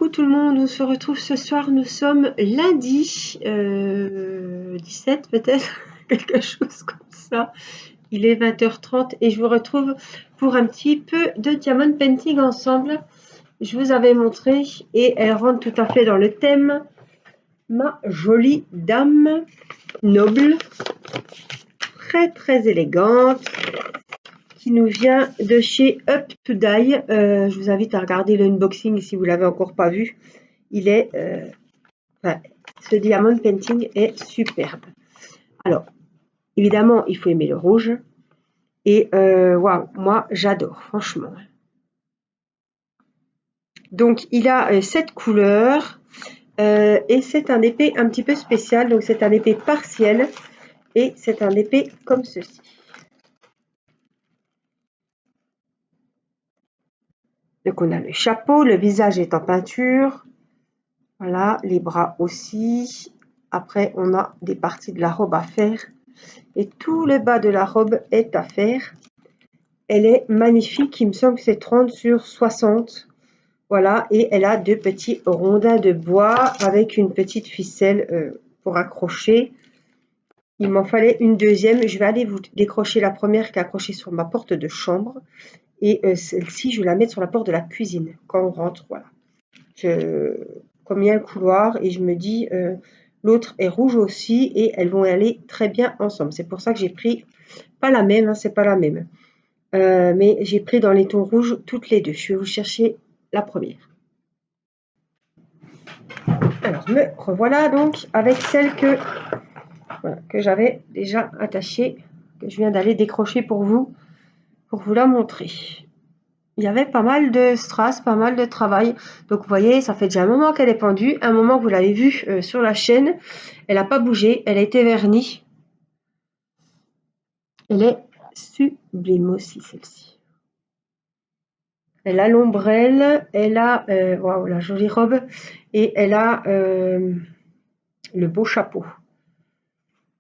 Coucou tout le monde, on se retrouve ce soir, nous sommes lundi 17 peut-être, quelque chose comme ça. Il est 20h30 et je vous retrouve pour un petit peu de diamond painting ensemble. Je vous avais montré et elle rentre tout à fait dans le thème. Ma jolie dame noble, très élégante, qui nous vient de chez Up to Die. Je vous invite à regarder le unboxing si vous l'avez encore pas vu. Il est, ce diamond painting est superbe. Alors, évidemment, il faut aimer le rouge. Et waouh, moi j'adore, franchement. Donc, il a 7 couleurs. Et c'est un épais un petit peu spécial. Donc, c'est un épais partiel. Et c'est un épais comme ceci. Donc, on a le chapeau, le visage est en peinture. Voilà, les bras aussi. Après, on a des parties de la robe à faire. Et tout le bas de la robe est à faire. Elle est magnifique. Il me semble que c'est 30 sur 60. Voilà, et elle a 2 petits rondins de bois avec une petite ficelle pour accrocher. Il m'en fallait une deuxième. Je vais aller vous décrocher la première qui est accrochée sur ma porte de chambre. Et celle-ci, je vais la mettre sur la porte de la cuisine quand on rentre. Voilà. Comme il y a un couloir et je me dis, l'autre est rouge aussi et elles vont aller très bien ensemble. C'est pour ça que j'ai pris, pas la même, hein, c'est pas la même. Mais j'ai pris dans les tons rouges toutes les deux. Je vais vous chercher la première. Alors, me revoilà donc avec celle que j'avais déjà attachée, que je viens d'aller décrocher pour vous la montrer. Il y avait pas mal de strass, pas mal de travail. Donc, vous voyez, ça fait déjà un moment qu'elle est pendue. Un moment que vous l'avez vue sur la chaîne. Elle n'a pas bougé. Elle a été vernie. Elle est sublime aussi, celle-ci. Elle a l'ombrelle. Elle a waouh, la jolie robe. Et elle a le beau chapeau.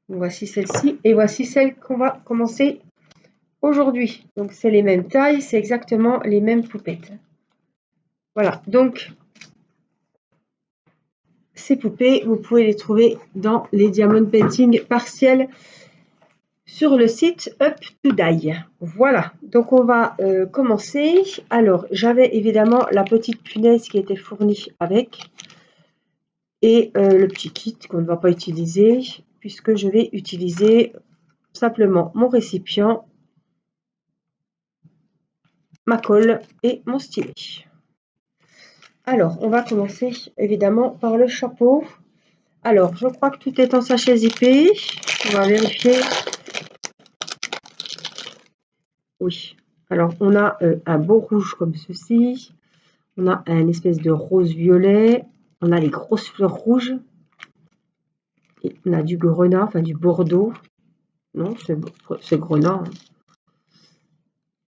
Voici celle-ci. Et voici celle qu'on va commencer aujourd'hui. Donc, c'est les mêmes tailles. C'est exactement les mêmes poupettes. Voilà. Donc, ces poupées, vous pouvez les trouver dans les diamond painting partiels sur le site Up to Die. Voilà, donc on va commencer. Alors, j'avais évidemment la petite punaise qui était fournie avec et le petit kit qu'on ne va pas utiliser puisque je vais utiliser simplement mon récipient, ma colle et mon stylet. Alors, on va commencer évidemment par le chapeau. Alors, je crois que tout est en sachet zippé. On va vérifier. Oui. Alors, on a un beau rouge comme ceci. On a un espèce de rose-violet. On a les grosses fleurs rouges. Et on a du grenat, enfin du bordeaux. Non, c'est grenat. Hein.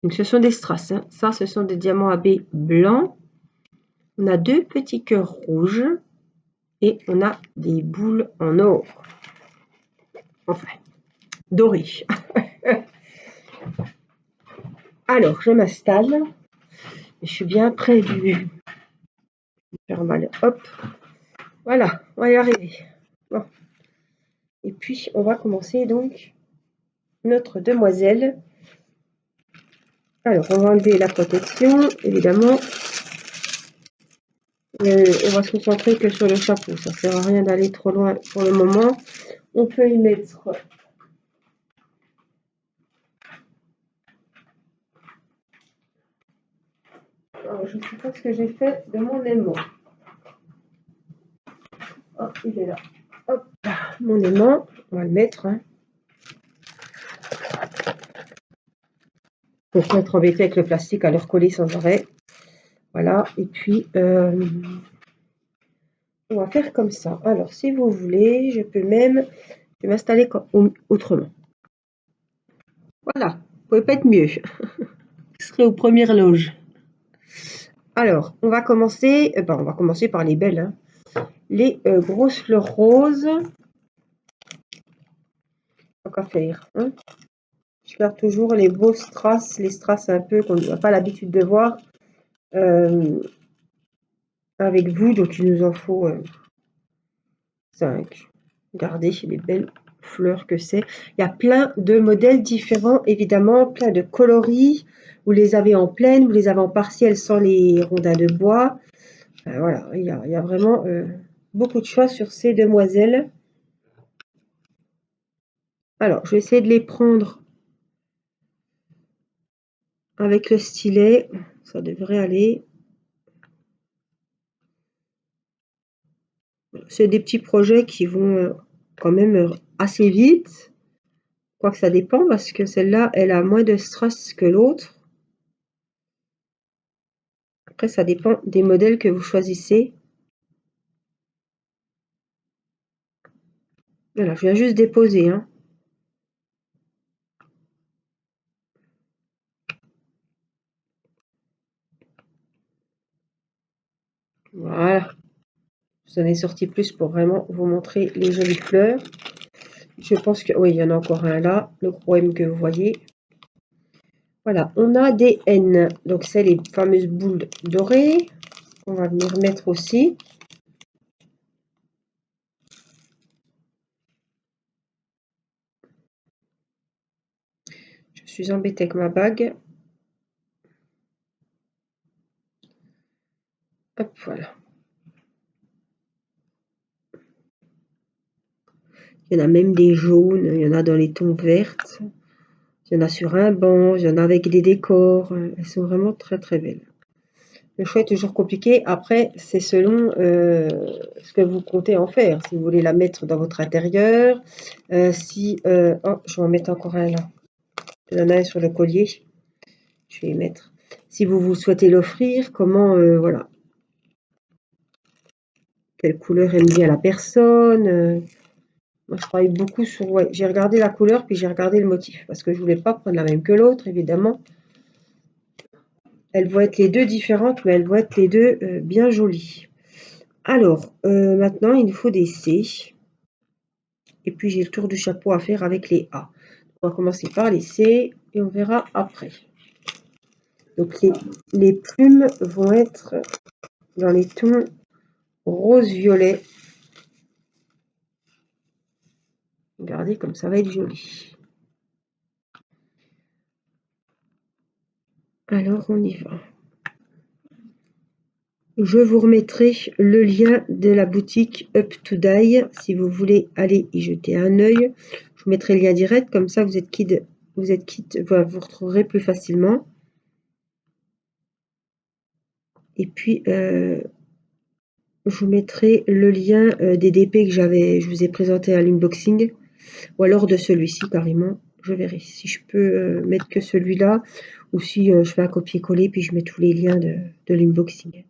Donc, ce sont des strass. Hein. Ça, ce sont des diamants AB blancs. On a 2 petits cœurs rouges. Et on a des boules en or. Enfin, dorées. Alors, je m'installe. Je suis bien près du... Faire mal. Hop. Voilà, on va y arriver. Bon. Et puis, on va commencer donc notre demoiselle. Alors, on va enlever la protection, évidemment. On va se concentrer que sur le chapeau. Ça ne sert à rien d'aller trop loin pour le moment. On peut y mettre... Alors, je ne sais pas ce que j'ai fait de mon aimant. Oh, il est là. Hop, mon aimant. On va le mettre. Hein. Pour ne pas être embêté avec le plastique à le recoller sans arrêt. Voilà. Et puis... on va faire comme ça. Alors, si vous voulez, je peux même m'installer autrement. Voilà, vous pouvez pas être mieux. Je serai aux premières loges. Alors, on va commencer par les belles. Hein. Les grosses fleurs roses. Tant qu'à faire. Hein. Je garde toujours les beaux strass, les strass un peu qu'on n'a pas l'habitude de voir. avec vous, donc il nous en faut 5. Regardez les belles fleurs que c'est. Il y a plein de modèles différents, évidemment, plein de coloris. Vous les avez en pleine, vous les avez en partiel sans les rondins de bois. Voilà, il y a vraiment beaucoup de choix sur ces demoiselles. Alors, je vais essayer de les prendre avec le stylet. Ça devrait aller. C'est des petits projets qui vont quand même assez vite. Quoique ça dépend parce que celle-là, elle a moins de strass que l'autre. Après, ça dépend des modèles que vous choisissez. Voilà, je viens juste déposer. Hein. Voilà. Vous en ai sorti plus pour vraiment vous montrer les jolies fleurs. Je pense que... Oui, il y en a encore un là. Le gros M que vous voyez. Voilà, on a des N. Donc, c'est les fameuses boules dorées. On va venir mettre aussi. Je suis embêtée avec ma bague. Hop, voilà. Il y en a même des jaunes, il y en a dans les tons vertes. Il y en a sur un banc, il y en a avec des décors. Elles sont vraiment très très belles. Le choix est toujours compliqué. Après, c'est selon ce que vous comptez en faire. Si vous voulez la mettre dans votre intérieur. Oh, je vais en mettre encore un là. Il y en a un sur le collier. Je vais y mettre. Si vous souhaitez l'offrir, comment, voilà. Quelle couleur aime bien la personne. Moi, je travaille beaucoup sur... Ouais, j'ai regardé la couleur, puis j'ai regardé le motif. Parce que je voulais pas prendre la même que l'autre, évidemment. Elles vont être les deux différentes, mais elles vont être les deux bien jolies. Alors, maintenant, il nous faut des C. Et puis, j'ai le tour du chapeau à faire avec les A. On va commencer par les C et on verra après. Donc, les plumes vont être dans les tons rose-violet. Regardez comme ça va être joli. Alors, on y va. Je vous remettrai le lien de la boutique Up to Die si vous voulez aller y jeter un œil. Je vous mettrai le lien direct, comme ça vous êtes quitte, voilà, vous retrouverez plus facilement. Et puis, je vous mettrai le lien des DP que je vous ai présenté à l'unboxing, ou alors de celui-ci carrément. Je verrai si je peux mettre que celui-là, ou si je fais un copier-coller, puis je mets tous les liens de l'unboxing.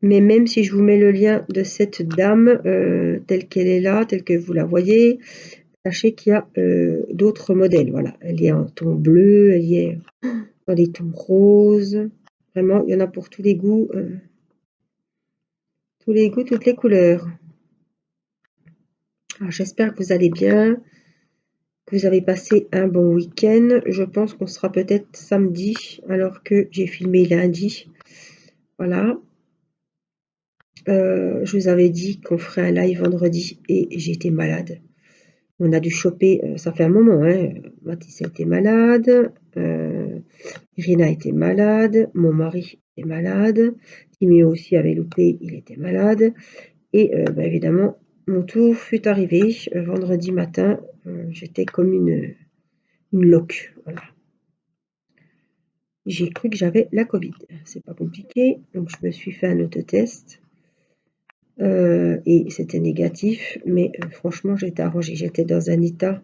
Mais même si je vous mets le lien de cette dame, telle qu'elle est là, telle que vous la voyez, sachez qu'il y a d'autres modèles. Voilà, elle est en ton bleu, elle y est dans des tons roses. Vraiment, il y en a pour tous les goûts, toutes les couleurs. J'espère que vous allez bien, que vous avez passé un bon week-end. Je pense qu'on sera peut-être samedi, alors que j'ai filmé lundi. Voilà. Je vous avais dit qu'on ferait un live vendredi et j'étais malade. On a dû choper, ça fait un moment, hein. Mathis était malade, Irina était malade, mon mari était malade, Timéo aussi avait loupé, il était malade. Et évidemment, mon tour fut arrivé vendredi matin. J'étais comme une loque. Voilà. J'ai cru que j'avais la Covid. C'est pas compliqué. Donc, je me suis fait un autotest. Et c'était négatif. Mais franchement, j'étais arrangée. J'étais dans un état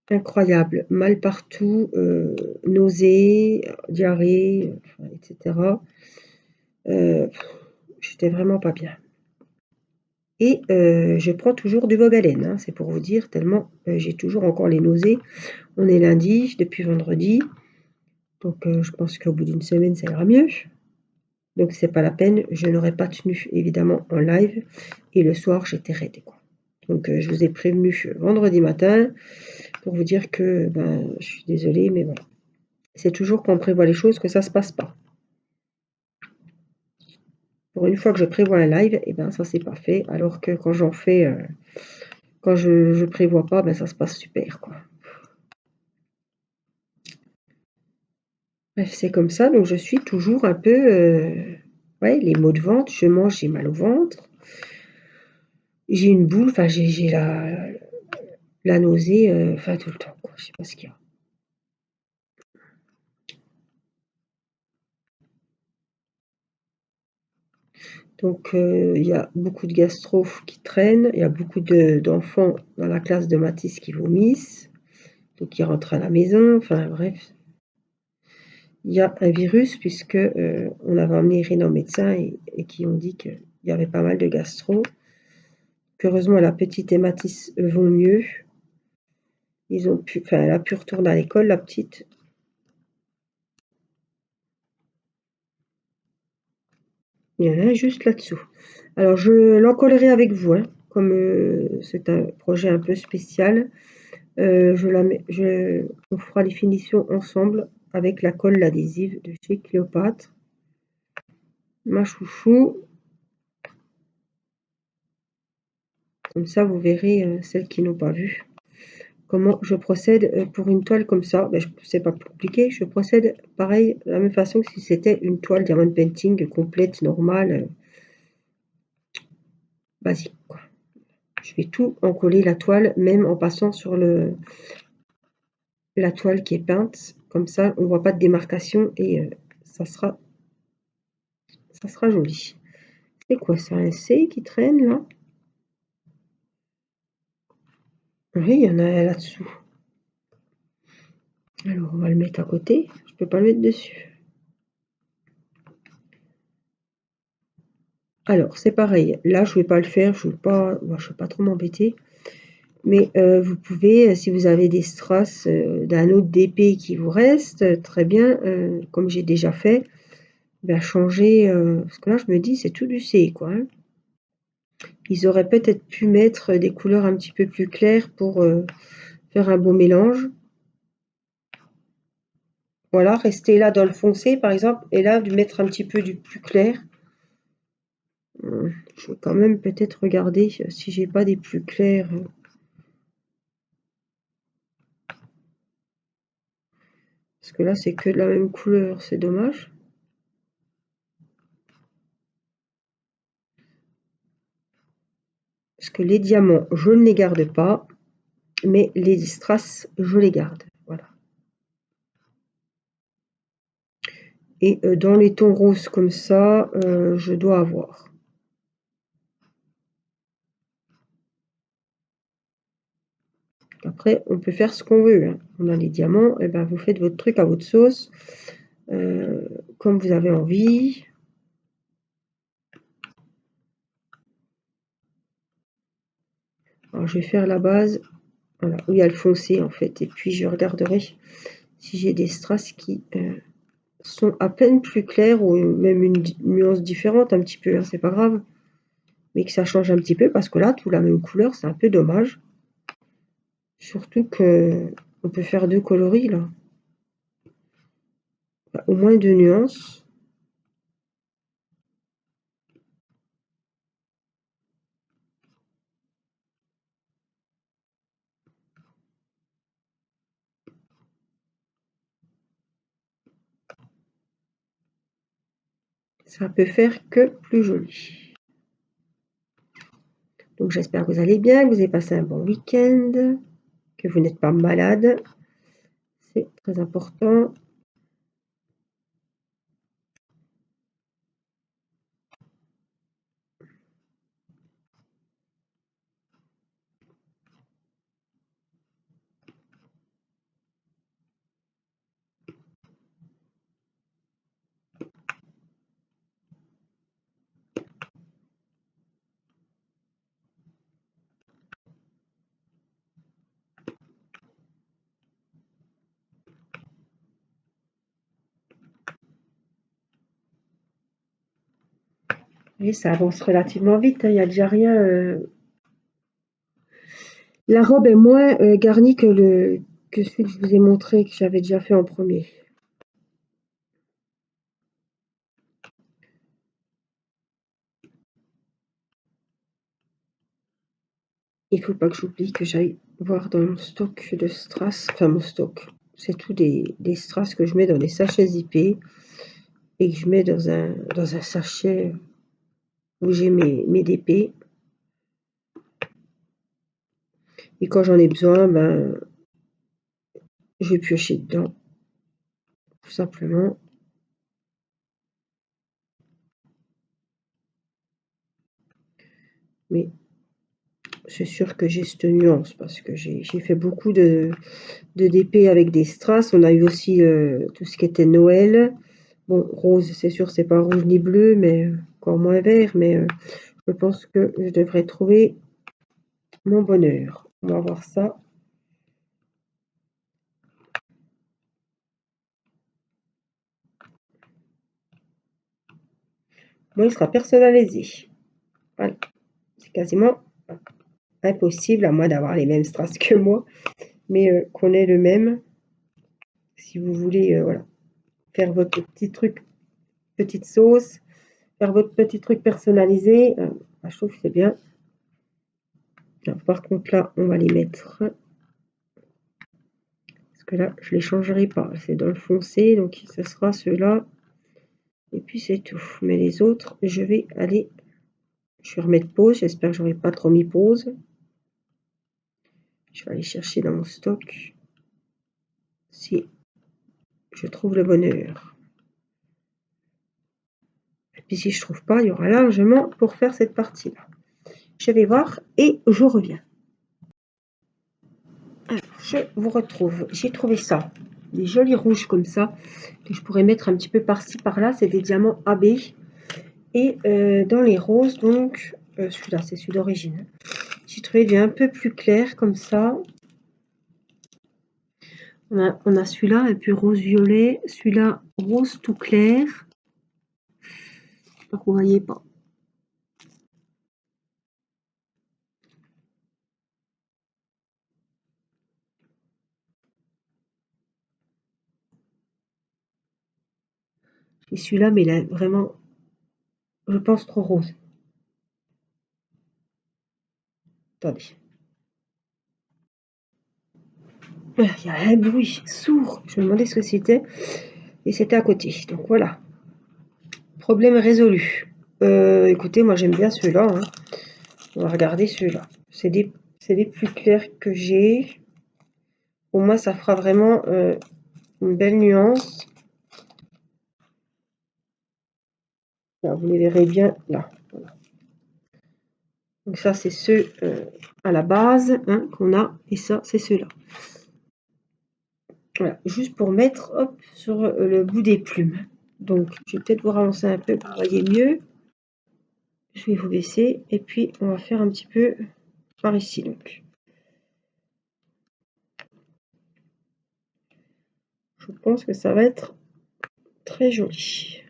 incroyable. Mal partout, nausées, diarrhée, etc. J'étais vraiment pas bien. Et je prends toujours du Vogalène, hein, c'est pour vous dire, tellement j'ai toujours encore les nausées. On est lundi, depuis vendredi. Donc je pense qu'au bout d'une semaine, ça ira mieux. Donc c'est pas la peine. Je n'aurais pas tenu, évidemment, en live. Et le soir, j'étais raide, quoi. Donc je vous ai prévenu vendredi matin pour vous dire que je suis désolée, mais voilà. C'est toujours quand on prévoit les choses que ça se passe pas. Pour une fois que je prévois un live, et ben ça c'est pas fait, alors que quand j'en fais, quand je prévois pas, ben ça se passe super quoi. Bref, c'est comme ça, donc je suis toujours un peu, ouais, les maux de ventre, je mange, j'ai mal au ventre, j'ai une boule, enfin j'ai la nausée, enfin tout le temps quoi, je sais pas ce qu'il y a. Donc il y a beaucoup de gastro qui traînent, il y a beaucoup d'enfants dans la classe de Matisse qui vomissent, donc qui rentrent à la maison, enfin bref. Il y a un virus puisque on avait emmené Irène au médecin et qui ont dit qu'il y avait pas mal de gastro. Heureusement la petite et Matisse vont mieux. Enfin, elle a pu retourner à l'école, la petite. Il y en a un juste là-dessous. Alors je l'encollerai avec vous, hein, comme c'est un projet un peu spécial. On fera les finitions ensemble avec la colle adhésive de chez Cléopâtre. Ma chouchou. Comme ça, vous verrez, celles qui n'ont pas vu, comment je procède pour une toile comme ça. Ben, c'est pas compliqué, je procède pareil, de la même façon que si c'était une toile diamond painting complète, normale, basique, quoi. Je vais tout encoller la toile, même en passant sur la toile qui est peinte. Comme ça, on voit pas de démarcation et ça sera joli. C'est quoi ça, un C qui traîne là? Oui, il y en a un là-dessous. Alors, on va le mettre à côté. Je peux pas le mettre dessus. Alors, c'est pareil. Là, je vais pas le faire. Je vais pas trop m'embêter. Mais vous pouvez, si vous avez des strass d'un autre DP qui vous reste, très bien, comme j'ai déjà fait, ben changer. Parce que là, je me dis, c'est tout du C, quoi, hein. Ils auraient peut-être pu mettre des couleurs un petit peu plus claires pour faire un beau mélange. Voilà, rester là dans le foncé, par exemple, et là, de mettre un petit peu du plus clair. Je vais quand même peut-être regarder si j'ai pas des plus clairs. Parce que là, c'est que de la même couleur, c'est dommage. Parce que les diamants, je ne les garde pas, mais les strass, je les garde. Voilà. Et dans les tons roses comme ça, je dois avoir. Après, on peut faire ce qu'on veut, hein. On a les diamants, et ben vous faites votre truc à votre sauce, comme vous avez envie. Alors, je vais faire la base, voilà, où il y a le foncé en fait, et puis je regarderai si j'ai des strass qui sont à peine plus clairs ou même une nuance différente un petit peu, hein, c'est pas grave, mais que ça change un petit peu parce que là, tout la même couleur, c'est un peu dommage. Surtout que on peut faire deux coloris là, enfin, au moins deux nuances. Ça peut faire que plus joli. Donc j'espère que vous allez bien, que vous avez passé un bon week-end, que vous n'êtes pas malade. C'est très important. Et ça avance relativement vite, hein, il n'y a déjà rien. La robe est moins garnie que celui que je vous ai montré, que j'avais déjà fait en premier. Il faut pas que j'oublie que j'aille voir dans mon stock de strass, enfin mon stock. C'est tout des strass que je mets dans des sachets zippés et que je mets dans un sachet où j'ai mes DP. Et quand j'en ai besoin, ben, je vais piocher dedans, tout simplement. Mais c'est sûr que j'ai cette nuance parce que j'ai fait beaucoup de DP avec des strass. On a eu aussi tout ce qui était Noël. Bon, rose, c'est sûr, c'est pas rouge ni bleu, mais encore moins vert. Mais je pense que je devrais trouver mon bonheur. On va voir ça. Moi, il sera personnalisé. Voilà. C'est quasiment impossible, à moins d'avoir les mêmes strass que moi, mais qu'on ait le même. Si vous voulez, voilà, faire votre petit truc, petite sauce, faire votre petit truc personnalisé, je trouve que c'est bien. Alors, par contre, là, on va les mettre. Parce que là, je les changerai pas. C'est dans le foncé, donc ce sera ceux-là. Et puis c'est tout. Mais les autres, je vais remettre pause. J'espère que j'aurai pas trop mis pause. Je vais aller chercher dans mon stock si je trouve le bonheur. Et puis si je trouve pas, il y aura largement pour faire cette partie-là. Je vais voir et je reviens. Alors, je vous retrouve. J'ai trouvé ça. Des jolis rouges comme ça. Que je pourrais mettre un petit peu par-ci, par-là. C'est des diamants AB. Et dans les roses, donc, celui-là, c'est celui d'origine. J'ai trouvé des un peu plus clair comme ça. On a celui-là un peu rose-violet. Celui-là, rose tout clair. Donc, vous voyez pas. Et celui-là, mais là, vraiment, je pense trop rose. Attendez. Il y a un bruit sourd. Je me demandais ce que c'était. Et c'était à côté. Donc voilà. Problème résolu. Écoutez, moi j'aime bien ceux-là. Hein. On va regarder ceux-là. C'est les plus clairs que j'ai. Pour moi, ça fera vraiment une belle nuance. Là, vous les verrez bien là. Voilà. Donc ça, c'est ceux à la base hein, qu'on a. Et ça, c'est ceux-là. Voilà. Juste pour mettre hop, sur le bout des plumes. Donc, je vais peut-être vous ralentir un peu pour que vous voyez mieux. Je vais vous baisser. Et puis, on va faire un petit peu par ici. Donc, je pense que ça va être très joli.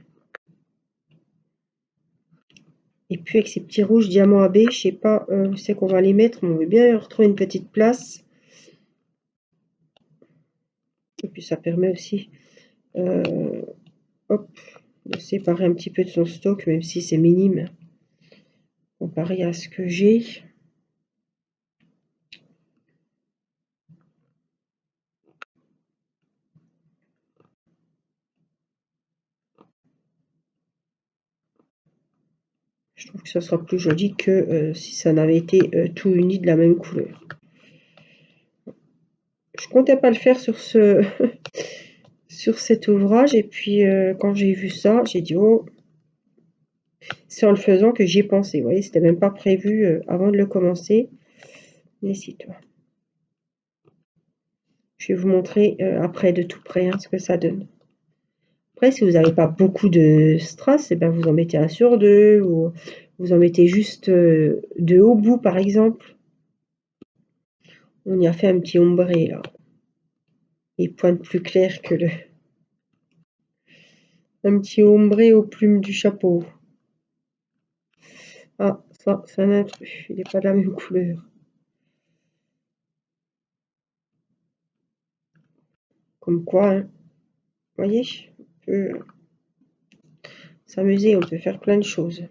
Et puis avec ces petits rouges diamants AB, je sais pas où c'est qu'on va les mettre, mais on veut bien retrouver une petite place. Et puis ça permet aussi hop, de séparer un petit peu de son stock, même si c'est minime comparé à ce que j'ai. Je trouve que ça sera plus joli que si ça n'avait été tout uni de la même couleur. Je comptais pas le faire sur ce sur cet ouvrage et puis quand j'ai vu ça, j'ai dit oh, c'est en le faisant que j'y ai pensé. Vous voyez, c'était même pas prévu avant de le commencer. Mais si toi. Je vais vous montrer après de tout près hein, ce que ça donne. Après, si vous n'avez pas beaucoup de strass, et ben vous en mettez un sur deux ou vous en mettez juste deux au bout par exemple. On y a fait un petit ombré là. Les pointes plus claires que le. Un petit ombré aux plumes du chapeau. Ah, ça, c'est un intrus. Il n'est pas de la même couleur. Comme quoi, hein. Vous voyez, on peut s'amuser, on peut faire plein de choses.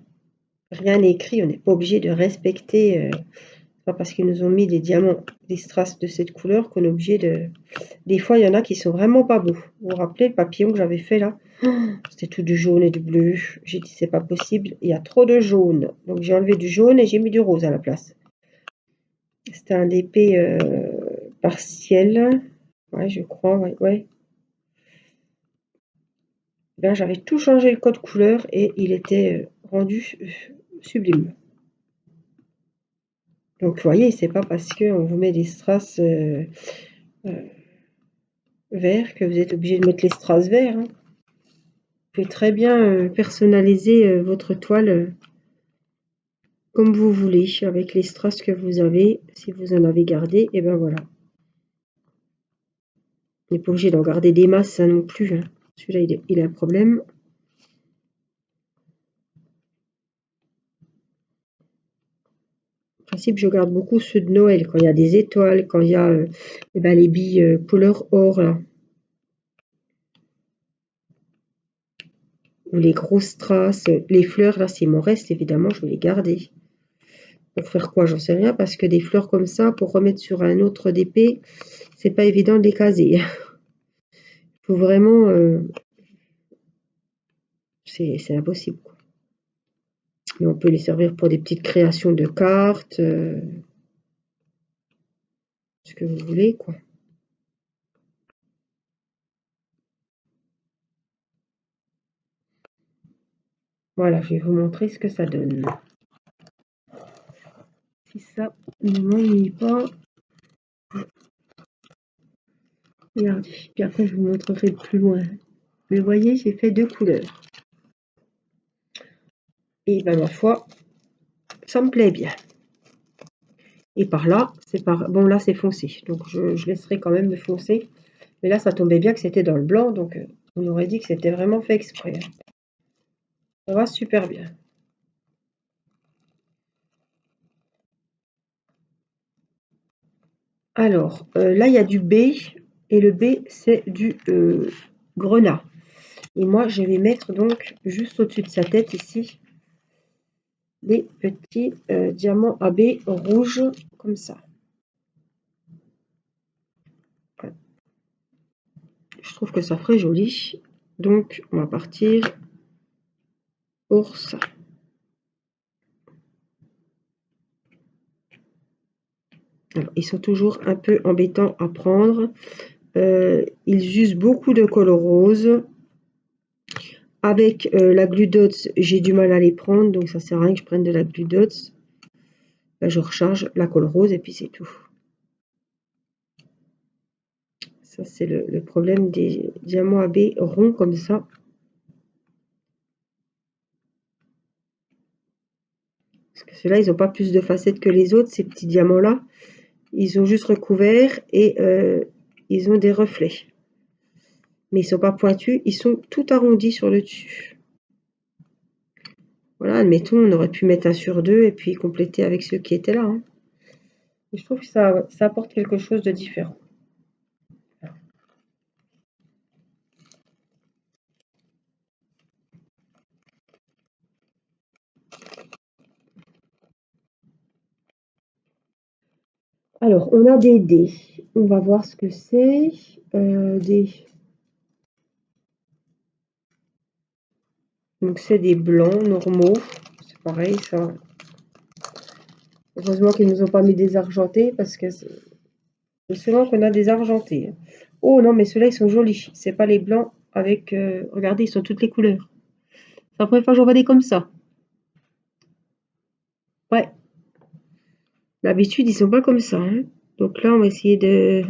Rien n'est écrit, on n'est pas obligé de respecter Pas parce qu'ils nous ont mis des diamants, des strass de cette couleur qu'on est obligé de... Des fois, il y en a qui sont vraiment pas beaux. Vous vous rappelez le papillon que j'avais fait là? C'était tout du jaune et du bleu. J'ai dit, c'est pas possible, il y a trop de jaune. Donc j'ai enlevé du jaune et j'ai mis du rose à la place. C'était un DP partiel. Ouais, je crois, ouais. Là, j'avais tout changé le code couleur et il était rendu sublime. Donc, vous voyez, c'est pas parce qu'on vous met des strass verts que vous êtes obligé de mettre les strass verts. Hein. Vous pouvez très bien personnaliser votre toile comme vous voulez, avec les strass que vous avez. Si vous en avez gardé, et ben voilà. On n'est pas obligé d'en garder des masses hein, non plus. Hein. Celui-là, il a un problème. En principe, je garde beaucoup ceux de Noël, quand il y a des étoiles, quand il y a les billes couleur or, là. Ou les grosses strass. Les fleurs, là, c'est mon reste, évidemment, je vais les garder. Pour faire quoi, j'en sais rien, parce que des fleurs comme ça, pour remettre sur un autre DP, c'est pas évident de les caser. Il faut vraiment... c'est impossible, quoi. Mais on peut les servir pour des petites créations de cartes, ce que vous voulez, quoi. Voilà, je vais vous montrer ce que ça donne. Si ça ne m'ennuie pas. Regardez, puis après je vous montrerai de plus loin. Mais vous voyez, j'ai fait 2 couleurs. Et ben ma foi, ça me plaît bien. Et par là, c'est par... Bon là c'est foncé, donc je laisserai quand même me foncer. Mais là ça tombait bien que c'était dans le blanc, donc on aurait dit que c'était vraiment fait exprès. Ça va super bien. Alors, là il y a du B, et le B c'est du grenat. Et moi je vais mettre donc juste au-dessus de sa tête ici, des petits diamants AB rouges comme ça. Je trouve que ça ferait joli. Donc, on va partir pour ça. Alors, ils sont toujours un peu embêtants à prendre. Ils usent beaucoup de colle rose. Avec la Glue Dots, j'ai du mal à les prendre. Donc, ça sert à rien que je prenne de la Glue Dots. Là, je recharge la colle rose et puis c'est tout. Ça, c'est le problème des diamants AB ronds comme ça. Parce que ceux-là, ils n'ont pas plus de facettes que les autres, ces petits diamants-là. Ils ont juste recouvert et ils ont des reflets. Mais ils ne sont pas pointus, ils sont tout arrondis sur le dessus. Voilà, admettons, on aurait pu mettre un sur deux et puis compléter avec ceux qui étaient là. Hein. Et je trouve que ça apporte quelque chose de différent. Alors, on a des dés. On va voir ce que c'est. Donc, c'est des blancs normaux. C'est pareil, ça. Heureusement qu'ils ne nous ont pas mis des argentés parce que c'est souvent qu'on a des argentés. Oh non, mais ceux-là, ils sont jolis. C'est pas les blancs avec... regardez, ils sont toutes les couleurs. C'est la première fois que j'en vois des comme ça. Ouais. D'habitude, ils sont pas comme ça. Hein. Donc là, on va essayer de...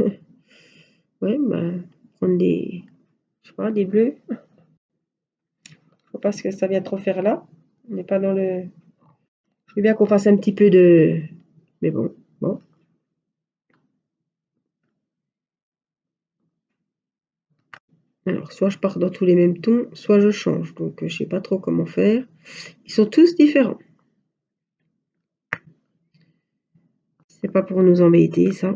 ouais, bah, prendre des... je sais pas, des bleus. Faut pas que ça vient trop faire là. On n'est pas dans le... Je veux bien qu'on fasse un petit peu de... Mais bon, bon. Alors, soit je pars dans tous les mêmes tons, soit je change. Donc, je sais pas trop comment faire. Ils sont tous différents. C'est pas pour nous embêter, ça.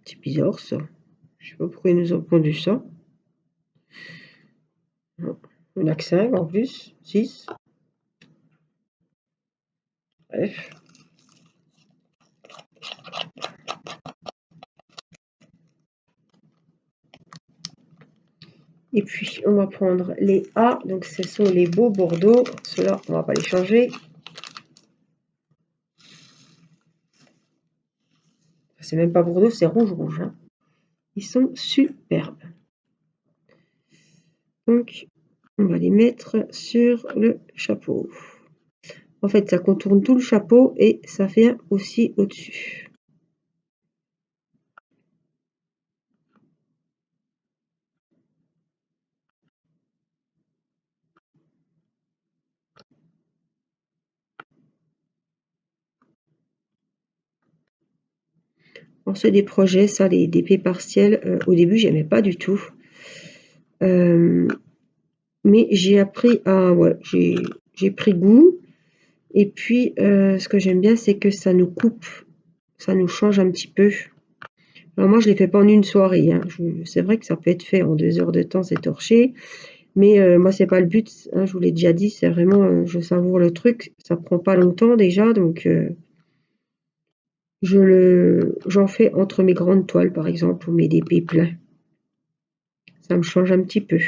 C'est bizarre, ça. Je sais pas pourquoi ils nous ont pondu ça. Il n'y en a que 5 en plus, 6. Bref. Et puis, on va prendre les A. Donc, ce sont les beaux Bordeaux. Ceux-là, on va pas les changer. C'est même pas Bordeaux, c'est rouge. Hein. Ils sont superbes. Donc, on va les mettre sur le chapeau. En fait, ça contourne tout le chapeau et ça vient aussi au-dessus. Alors, c'est des projets, ça, les DP partiels. Au début, j'aimais pas du tout. Mais j'ai appris à... Ouais, j'ai pris goût. Et puis, ce que j'aime bien, c'est que ça nous coupe. Ça nous change un petit peu. Alors moi, je ne les fais pas en une soirée. Hein. C'est vrai que ça peut être fait en 2 heures de temps, c'est torché. Mais moi, c'est pas le but. Hein, je vous l'ai déjà dit, c'est vraiment, je savoure le truc. Ça prend pas longtemps déjà, donc j'en fais entre mes grandes toiles, par exemple, ou mes DP pleins. Ça me change un petit peu.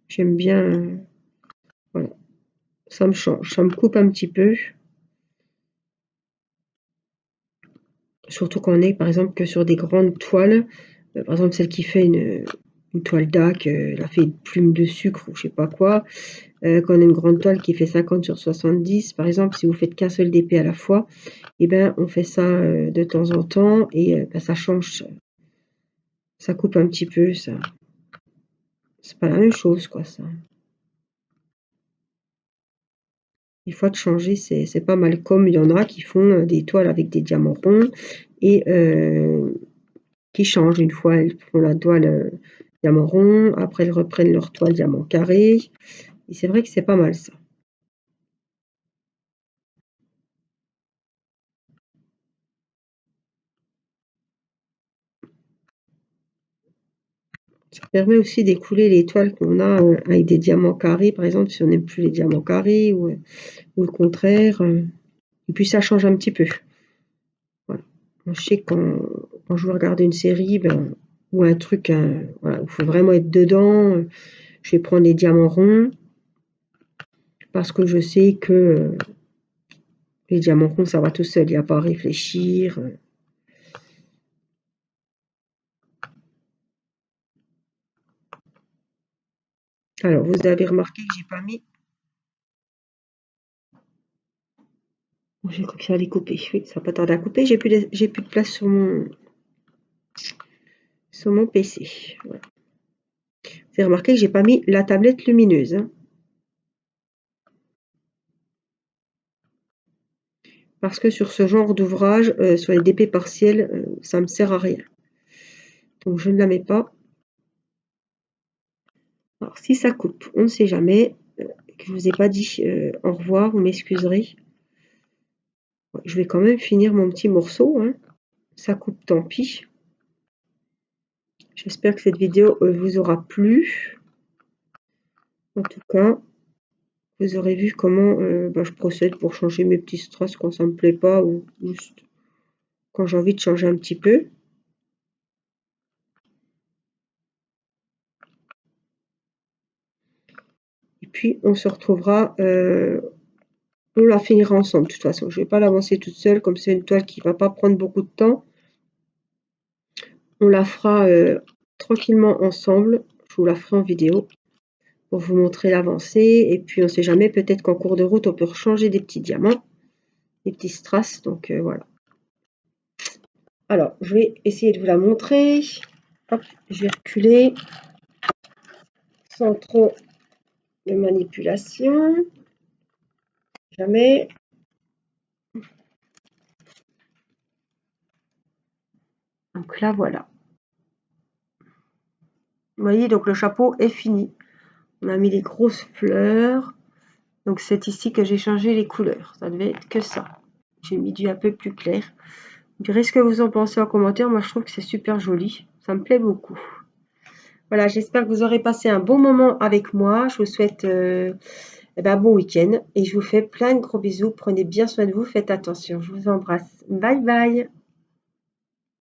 J'aime bien, voilà. Ça me change, ça me coupe un petit peu. Surtout quand on est, par exemple, que sur des grandes toiles. Par exemple, celle qui fait une toile DAC, elle a fait une plume de sucre ou je sais pas quoi. Quand on a une grande toile qui fait 50 sur 70, par exemple, si vous faites qu'un seul DP à la fois, et ben on fait ça de temps en temps et ben, ça change, ça coupe un petit peu, ça. C'est pas la même chose, quoi, ça. Des fois de changer, c'est pas mal. Comme il y en a qui font des toiles avec des diamants ronds et qui changent. Une fois, elles font la toile diamant rond, après elles reprennent leur toile diamant carré. Et c'est vrai que c'est pas mal ça. Ça permet aussi d'écouler les toiles qu'on a avec des diamants carrés, par exemple, si on n'aime plus les diamants carrés ou le contraire. Et puis ça change un petit peu. Voilà. Moi, je sais que quand je veux regarder une série ou un truc, voilà, où il faut vraiment être dedans, je vais prendre les diamants ronds parce que je sais que les diamants ronds, ça va tout seul, il n'y a pas à réfléchir. Alors, vous avez remarqué que j'ai pas mis. Oh, j'ai cru que ça allait couper. Oui, ça n'a pas tardé à couper. J'ai plus de place sur mon PC. Voilà. Vous avez remarqué que j'ai pas mis la tablette lumineuse. Hein, parce que sur ce genre d'ouvrage, sur les DP partiels, ça me sert à rien. Donc je ne la mets pas. Alors si ça coupe, on ne sait jamais. Que je vous ai pas dit au revoir, vous m'excuserez. Je vais quand même finir mon petit morceau. Hein. Ça coupe, tant pis. J'espère que cette vidéo vous aura plu. En tout cas, vous aurez vu comment je procède pour changer mes petits strass quand ça me plaît pas ou juste quand j'ai envie de changer un petit peu. Et puis on se retrouvera, on la finira ensemble de toute façon. Je ne vais pas l'avancer toute seule comme c'est une toile qui ne va pas prendre beaucoup de temps. On la fera tranquillement ensemble. Je vous la ferai en vidéo pour vous montrer l'avancée. Et puis on ne sait jamais, peut-être qu'en cours de route, on peut changer des petits diamants, des petits strass. Donc voilà. Alors, je vais essayer de vous la montrer. Hop, je vais reculer sans trop de manipulation. Jamais. Donc là, voilà. Vous voyez, donc le chapeau est fini. On a mis les grosses fleurs. Donc c'est ici que j'ai changé les couleurs. Ça devait être que ça. J'ai mis du un peu plus clair. Vous direz ce que vous en pensez en commentaire. Moi, je trouve que c'est super joli. Ça me plaît beaucoup. Voilà, j'espère que vous aurez passé un bon moment avec moi. Je vous souhaite un bon week-end et je vous fais plein de gros bisous. Prenez bien soin de vous, faites attention. Je vous embrasse. Bye bye.